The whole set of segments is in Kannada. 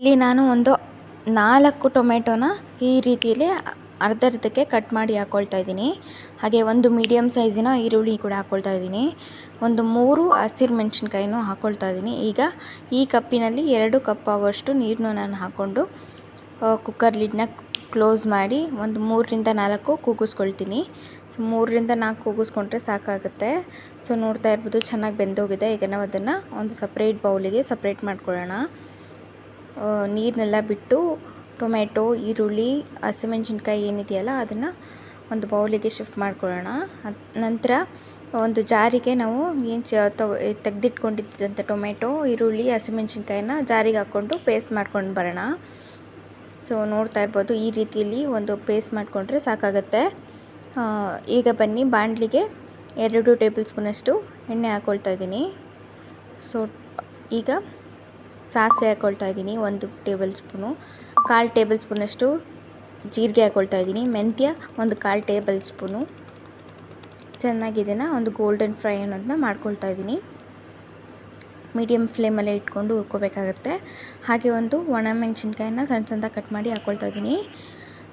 ಇಲ್ಲಿ ನಾನು ಒಂದು 4 ಟೊಮೆಟೊನ ಈ ರೀತಿಯಲ್ಲಿ ಅರ್ಧಕ್ಕೆ ಕಟ್ ಮಾಡಿ ಹಾಕ್ಕೊಳ್ತಾ ಇದ್ದೀನಿ. ಹಾಗೆ ಒಂದು ಮೀಡಿಯಮ್ ಸೈಜಿನ ಈರುಳ್ಳಿ ಕೂಡ ಹಾಕ್ಕೊಳ್ತಾ ಇದ್ದೀನಿ. ಒಂದು 3 ಹಸಿರು ಮೆಣಸಿನ್ಕಾಯಿನೂ ಹಾಕ್ಕೊಳ್ತಾ ಇದ್ದೀನಿ. ಈಗ ಈ ಕಪ್ಪಿನಲ್ಲಿ 2 ಕಪ್ ಆಗುವಷ್ಟು ನೀರನ್ನು ನಾನು ಹಾಕ್ಕೊಂಡು ಕುಕ್ಕರ್ ಲಿಡ್ನ ಕ್ಲೋಸ್ ಮಾಡಿ ಒಂದು 3ರಿಂದ 4 ಕೂಗಿಸ್ಕೊಳ್ತೀನಿ. ಸೊ 3ರಿಂದ 4 ಕೂಗಿಸ್ಕೊಂಡ್ರೆ ಸಾಕಾಗುತ್ತೆ. ಸೊ ನೋಡ್ತಾ ಇರ್ಬೋದು ಚೆನ್ನಾಗಿ ಬೆಂದೋಗಿದೆ. ಈಗ ನಾವು ಅದನ್ನು ಒಂದು ಸಪ್ರೇಟ್ ಬೌಲಿಗೆ ಸಪ್ರೇಟ್ ಮಾಡ್ಕೊಳ್ಳೋಣ. ನೀರನ್ನೆಲ್ಲ ಬಿಟ್ಟು ಟೊಮೆಟೊ, ಈರುಳ್ಳಿ, ಹಸಿಮೆಣಸಿನ್ಕಾಯಿ ಏನಿದೆಯಲ್ಲ ಅದನ್ನು ಒಂದು ಬೌಲಿಗೆ ಶಿಫ್ಟ್ ಮಾಡ್ಕೊಳ್ಳೋಣ. ನಂತರ ಒಂದು ಜಾರಿಗೆ ನಾವು ಏನು ತೆಗೆದಿಟ್ಕೊಂಡಿದ್ದಂಥ ಟೊಮೆಟೊ, ಈರುಳ್ಳಿ, ಹಸಿಮೆಣಸಿನ್ಕಾಯಿನ ಜಾರಿಗೆ ಹಾಕ್ಕೊಂಡು ಪೇಸ್ಟ್ ಮಾಡ್ಕೊಂಡು ಬರೋಣ. ಸೊ ನೋಡ್ತಾ ಇರ್ಬೋದು ಈ ರೀತಿಯಲ್ಲಿ ಒಂದು ಪೇಸ್ಟ್ ಮಾಡಿಕೊಂಡ್ರೆ ಸಾಕಾಗುತ್ತೆ. ಈಗ ಬನ್ನಿ ಬಾಣಲಿಗೆ 2 ಟೇಬಲ್ ಸ್ಪೂನಷ್ಟು ಎಣ್ಣೆ ಹಾಕ್ಕೊಳ್ತಾ ಇದ್ದೀನಿ. ಸೊ ಈಗ ಸಾಸಿವೆ ಹಾಕ್ಕೊಳ್ತಾ ಇದ್ದೀನಿ 1 ಟೇಬಲ್ ಸ್ಪೂನು, 1/4 ಟೇಬಲ್ ಸ್ಪೂನಷ್ಟು ಜೀರಿಗೆ ಹಾಕ್ಕೊಳ್ತಾ ಇದ್ದೀನಿ. ಮೆಂತ್ಯ ಒಂದು 1/4 ಟೇಬಲ್ ಸ್ಪೂನು. ಚೆನ್ನಾಗಿ ಇದನ್ನು ಒಂದು ಗೋಲ್ಡನ್ ಫ್ರೈ ಅನ್ನೋದನ್ನ ಮಾಡ್ಕೊಳ್ತಾ ಇದ್ದೀನಿ. ಮೀಡಿಯಮ್ ಫ್ಲೇಮಲ್ಲೇ ಇಟ್ಕೊಂಡು ಹುರ್ಕೋಬೇಕಾಗತ್ತೆ. ಹಾಗೆ ಒಂದು ಒಣಮೆಣಸಿನ್ಕಾಯಿನ ಸಣ್ಣದಾಗಿ ಕಟ್ ಮಾಡಿ ಹಾಕ್ಕೊಳ್ತಾ ಇದ್ದೀನಿ.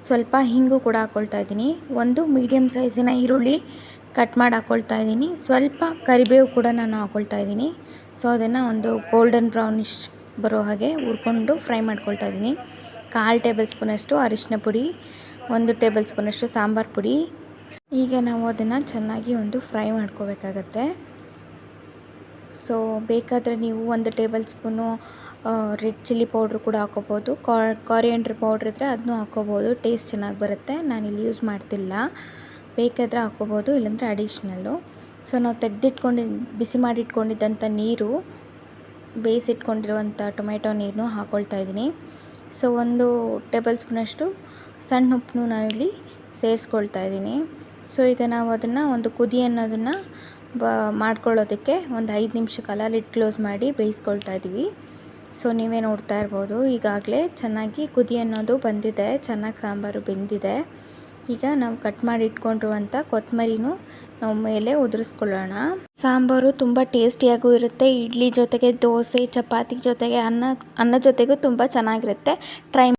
ಸ್ವಲ್ಪ ಹಿಂಗು ಕೂಡ ಹಾಕ್ಕೊಳ್ತಾ ಇದ್ದೀನಿ. ಒಂದು ಮೀಡಿಯಮ್ ಸೈಜಿನ ಈರುಳ್ಳಿ ಕಟ್ ಮಾಡಿ ಹಾಕ್ಕೊಳ್ತಾ ಇದ್ದೀನಿ. ಸ್ವಲ್ಪ ಕರಿಬೇವು ಕೂಡ ನಾನು ಹಾಕ್ಕೊಳ್ತಾ ಇದ್ದೀನಿ. ಸೊ ಅದನ್ನು ಒಂದು ಗೋಲ್ಡನ್ ಬ್ರೌನಿಶ್ ಬರೋ ಹಾಗೆ ಹುರ್ಕೊಂಡು ಫ್ರೈ ಮಾಡ್ಕೊಳ್ತಾ ಇದ್ದೀನಿ. 1/4 ಟೇಬಲ್ ಸ್ಪೂನಷ್ಟು ಅರಿಶಿನ ಪುಡಿ, 1 ಟೇಬಲ್ ಸ್ಪೂನಷ್ಟು ಸಾಂಬಾರು ಪುಡಿ. ಈಗ ನಾವು ಅದನ್ನು ಚೆನ್ನಾಗಿ ಒಂದು ಫ್ರೈ ಮಾಡ್ಕೋಬೇಕಾಗತ್ತೆ. ಸೊ ಬೇಕಾದರೆ ನೀವು 1 table spoon red chilli powder ಕೂಡ ಹಾಕ್ಕೋಬೋದು. ಕಾರಿಯಂಡ್ರ್ ಪೌಡ್ರ್ ಇದ್ದರೆ ಅದನ್ನೂ ಹಾಕ್ಕೋಬೋದು, ಟೇಸ್ಟ್ ಚೆನ್ನಾಗಿ ಬರುತ್ತೆ. ನಾನಿಲ್ಲಿ ಯೂಸ್ ಮಾಡ್ತಿಲ್ಲ, ಬೇಕಾದರೆ ಹಾಕ್ಕೋಬೋದು, ಇಲ್ಲಾಂದರೆ ಅಡಿಷ್ನಲ್ಲು. ಸೊ ನಾವು ಬಿಸಿ ಮಾಡಿ ಇಟ್ಕೊಂಡಿದ್ದಂಥ ನೀರು, ಬೇಯಿಸಿಟ್ಕೊಂಡಿರುವಂಥ ಟೊಮೆಟೊ ನೀರನ್ನು ಹಾಕ್ಕೊಳ್ತಾ ಇದ್ದೀನಿ. ಸೊ 1 ಟೇಬಲ್ ಸ್ಪೂನಷ್ಟು ಸಣ್ಣ ಉಪ್ಪನ್ನು ನಾನಿಲ್ಲಿ ಸೇರಿಸ್ಕೊಳ್ತಾ ಇದ್ದೀನಿ. ಸೊ ಈಗ ನಾವು ಅದನ್ನು ಒಂದು ಕುದಿ ಅನ್ನೋದನ್ನು ಮಾಡ್ಕೊಳ್ಳೋದಕ್ಕೆ ಒಂದು 5 ನಿಮಿಷ ಕಾಲ ಲಿಡ್ ಕ್ಲೋಸ್ ಮಾಡಿ ಬೇಯಿಸ್ಕೊಳ್ತಾ ಇದ್ದೀವಿ. ಸೊ ನೀವೇ ನೋಡ್ತಾ ಇರ್ಬೋದು ಈಗಾಗಲೇ ಚೆನ್ನಾಗಿ ಕುದಿ ಅನ್ನೋದು ಬಂದಿದೆ, ಚೆನ್ನಾಗಿ ಸಾಂಬಾರು ಬೆಂದಿದೆ. ಈಗ ನಾವು ಕಟ್ ಮಾಡಿ ಇಟ್ಕೊಂಡಿರುವಂಥ ಕೊತ್ತಂಬರಿನೂ ನಾವು ಮೇಲೆ ಉದುರಿಸ್ಕೊಳ್ಳೋಣ. ಸಾಂಬಾರು ತುಂಬ ಟೇಸ್ಟಿಯಾಗೂ ಇರುತ್ತೆ. ಇಡ್ಲಿ ಜೊತೆಗೆ, ದೋಸೆ, ಚಪಾತಿ ಜೊತೆಗೆ, ಅನ್ನ ಜೊತೆಗೂ ತುಂಬ ಚೆನ್ನಾಗಿರುತ್ತೆ. ಟ್ರೈ